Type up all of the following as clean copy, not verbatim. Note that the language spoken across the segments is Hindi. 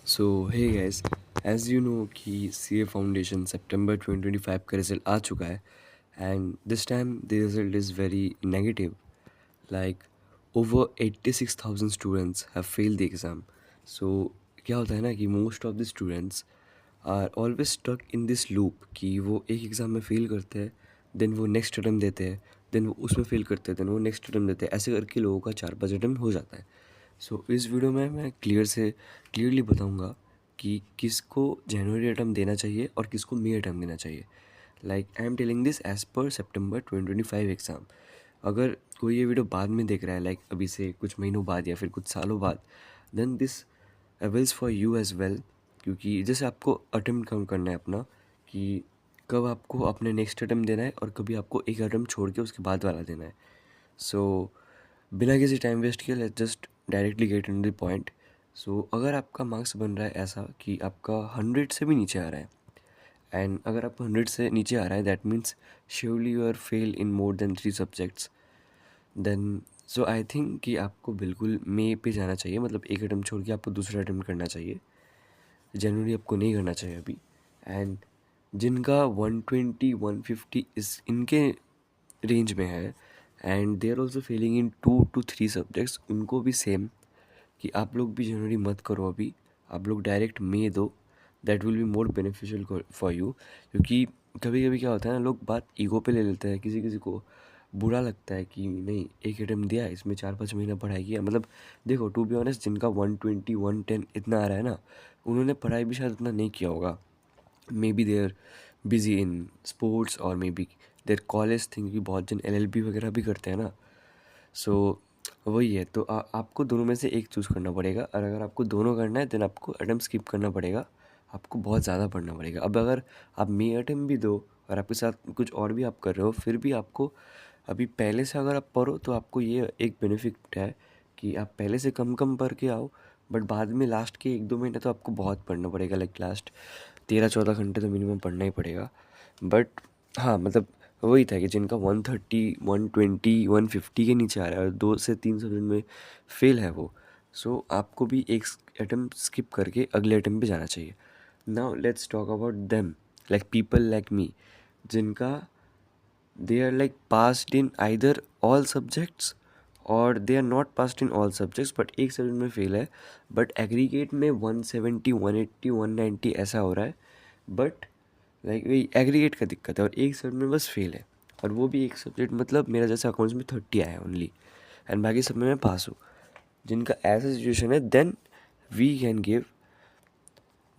So hey guys, as you know कि सी ए फाउंडेशन सितंबर 2025 का रिजल्ट आ चुका है and this time the result is very negative. Like over 86,000 students have failed the exam. So क्या होता है ना कि most of the students are always stuck in this loop कि वो एक एग्ज़ाम में फ़ेल करते हैं, देन वो नेक्स्ट अटैम्प्ट देते हैं, देन वो उसमें फ़ेल करते हैं, देन वो नेक्स्ट अटैम्प्ट देते हैं. ऐसे करके लोगों का 4-5 अटैम्प्ट हो जाता है. सो इस वीडियो में मैं क्लियरली बताऊंगा कि किसको जनवरी अटैम्प्ट देना चाहिए और किसको मई अटैम्प्ट देना चाहिए. Like I am telling this as per सितंबर 2025 एग्ज़ाम. अगर कोई ये वीडियो बाद में देख रहा है, लाइक अभी से कुछ महीनों बाद या फिर कुछ सालों बाद, then this avails for you as well. क्योंकि जैसे आपको अटैम्प्ट कम करना है अपना, कि कब आपको अपने नेक्स्ट अटैम्प्ट देना है और कभी आपको एक अटैम्प्ट छोड़ के उसके बाद वाला देना है. सो बिना किसी टाइम वेस्ट किए let's just directly get in the point. So अगर आपका मार्क्स बन रहा है ऐसा कि आपका 100 से भी नीचे आ रहा है, एंड अगर आपका 100 से नीचे आ रहा है that means surely you are fail in more than 3 subjects. Then so I think कि आपको बिल्कुल मे पे जाना चाहिए, मतलब एक अटैम्प्ट छोड़ के आपको दूसरा अटैम्प्ट करना चाहिए. जनरली आपको नहीं करना चाहिए अभी. एंड जिनका 120 150 इस इनके रेंज में है and they are also failing in 2 to 3 subjects, उनको भी सेम कि आप लोग भी जनरली मत करो अभी. आप लोग डायरेक्ट मे दो, that will be more beneficial for you. क्योंकि कभी कभी क्या होता है ना, लोग बात ईगो पे ले लेते हैं. किसी किसी को बुरा लगता है कि नहीं, एक अटेम्प्ट दिया इसमें 4-5 महीना पढ़ाई किया. मतलब देखो, टू बी ऑनेस्ट, जिनका 120 110 इतना आ रहा है ना, उन्होंने पढ़ाई भी शायद उतना नहीं किया होगा. Maybe they are busy in sports और maybe there college thing, कि बहुत जन LLB वगैरह भी करते हैं ना. सो वही है. तो आपको दोनों में से एक चूज़ करना पड़ेगा, और अगर आपको दोनों करना है देन आपको अटेम्प्ट स्किप करना पड़ेगा. आपको बहुत ज़्यादा पढ़ना पड़ेगा. अब अगर आप मे अटेम्प्ट भी दो और आपके साथ कुछ और भी आप कर रहे हो, फिर भी आपको अभी पहले से अगर आप पढ़ो तो आपको ये एक बेनिफिट है कि आप पहले से कम कम पढ़ के आओ. बट बाद में लास्ट के 1-2 महीने तो आपको बहुत पढ़ना पड़ेगा. लाइक लास्ट 13-14 घंटे तो मिनिमम पढ़ना ही पड़ेगा. बट हाँ, मतलब वही था कि जिनका 130 120 150 के नीचे आ रहा है और 2 से 3 सब्जेक्ट में फेल है वो, सो आपको भी एक अटेम्प्ट स्किप करके अगले अटेम्प्ट पे जाना चाहिए. Now let's talk about them, like people like me, जिनका they are like passed in either all subjects और they are not passed in all subjects, but एक सब्जेक्ट में फेल है, बट एग्रीगेट में 170 180 190 ऐसा हो रहा है. बट लाइक वही एग्रीगेट का दिक्कत है और एक सब्जेक्ट में बस फेल है. और वो भी एक सब्जेक्ट, मतलब मेरा जैसे अकाउंट्स में 30 आया है ओनली, एंड बाकी सब में मैं पास हूँ. जिनका ऐसा सिचुएशन है, then we can give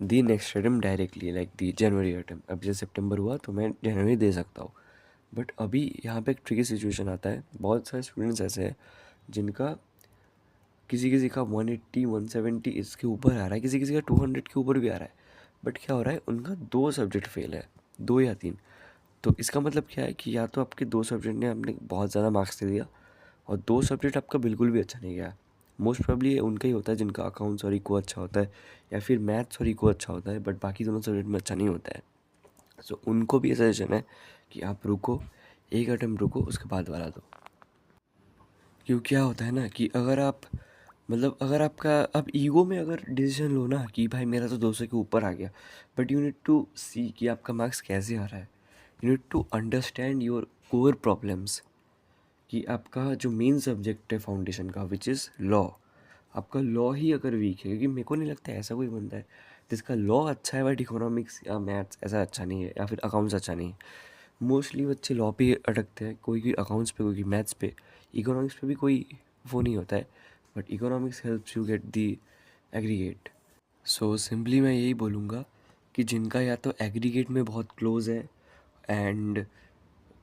the next attempt directly, like the January attempt. अब जैसे सितंबर हुआ तो मैं जनवरी दे सकता हूँ. बट अभी यहाँ पे एक ट्रिकी सिचुएशन आता है. बहुत सारे स्टूडेंट्स ऐसे हैं जिनका किसी किसी का 180 170 इसके ऊपर आ रहा है, किसी किसी का 200 के ऊपर भी आ रहा है. बट क्या हो रहा है, उनका 2 सब्जेक्ट फेल है, 2 या 3. तो इसका मतलब क्या है कि या तो आपके 2 सब्जेक्ट ने आपने बहुत ज़्यादा मार्क्स दे दिया और 2 सब्जेक्ट आपका बिल्कुल भी अच्छा नहीं गया. मोस्ट प्रॉब्ली ये उनका ही होता है जिनका अकाउंट्स और इको अच्छा होता है, या फिर मैथ्स और इको अच्छा होता है, बट बाकी दोनों सब्जेक्ट में अच्छा नहीं होता है. सो उनको भी ऐसा सजेशन है कि आप रुको, एक अटेम्प्ट रुको, उसके बाद वाला दो. क्योंकि क्या होता है ना कि अगर आप, मतलब अगर आपका आप ईगो में अगर डिसीजन लो ना कि भाई मेरा तो 200 के ऊपर आ गया, but you need to see कि आपका मार्क्स कैसे आ रहा है. You need to understand your core problems, कि आपका जो मेन सब्जेक्ट है फाउंडेशन का विच इज़ लॉ, आपका लॉ ही अगर वीक है, क्योंकि मेरे को नहीं लगता ऐसा कोई बंदा है जिसका लॉ अच्छा है बट इकोनॉमिक्स या मैथ्स ऐसा अच्छा नहीं है, या फिर अकाउंट्स अच्छा नहीं है. मोस्टली बच्चे लॉ पे अटकते हैं, कोई अकाउंट्स पे, कोई मैथ्स पे. इकोनॉमिक्स पे भी कोई वो नहीं होता है, but economics helps you get the aggregate. So simply मैं यही बोलूँगा कि जिनका या तो एग्रीगेट में बहुत क्लोज है एंड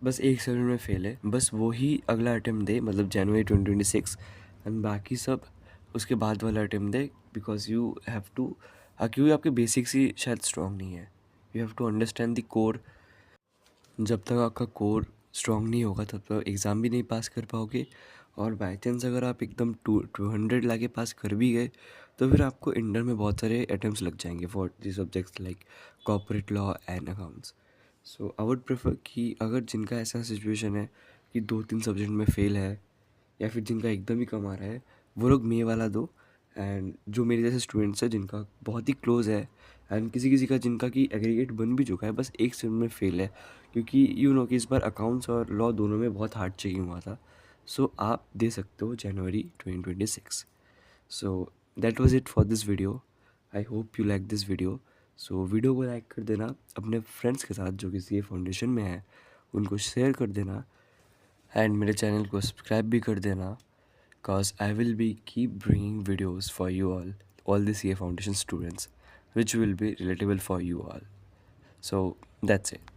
बस एक सब्जेक्ट में फेल है, बस वो ही अगला अटेम्प्ट दे, मतलब जनवरी 2026. एंड बाकी सब उसके बाद वाला अटेम्प्ट दे, बिकॉज यू हैव टू, क्योंकि आपके बेसिक्स ही शायद स्ट्रॉन्ग नहीं है. You have to understand the core. जब तक आपका कोर स्ट्रॉन्ग नहीं होगा तब तक एग्ज़ाम भी नहीं पास कर पाओगे. और बाई चांस अगर आप एकदम 200 ला के पास कर भी गए, तो फिर आपको इंटर में बहुत सारे अटैम्प्ट्स लग जाएंगे for the subjects like corporate law and accounts. So I would prefer कि अगर जिनका ऐसा सिचुएशन है कि 2-3 सब्जेक्ट में फ़ेल है, या फिर जिनका एकदम ही कम आ रहा है, वो लोग मे वाला दो. एंड जो मेरे जैसे स्टूडेंट्स हैं जिनका बहुत ही क्लोज है, एंड किसी किसी का जिनका कि एग्रीगेट बन भी चुका है, बस एक सेम में फेल है, क्योंकि कि इस बार अकाउंट्स और लॉ दोनों में बहुत हार्ड चेकिंग हुआ था। सो आप दे सकते हो जनवरी 2026। So that was it for this video. I hope you like this video. So video को लाइक कर देना, अपने फ्रेंड्स के साथ जो कि सी ए फाउंडेशन में है उनको शेयर कर देना, एंड मेरे चैनल को सब्सक्राइब भी कर देना, cause I will be keep bringing videos for you all the CA Foundation students, which will be relatable for you all. So that's it.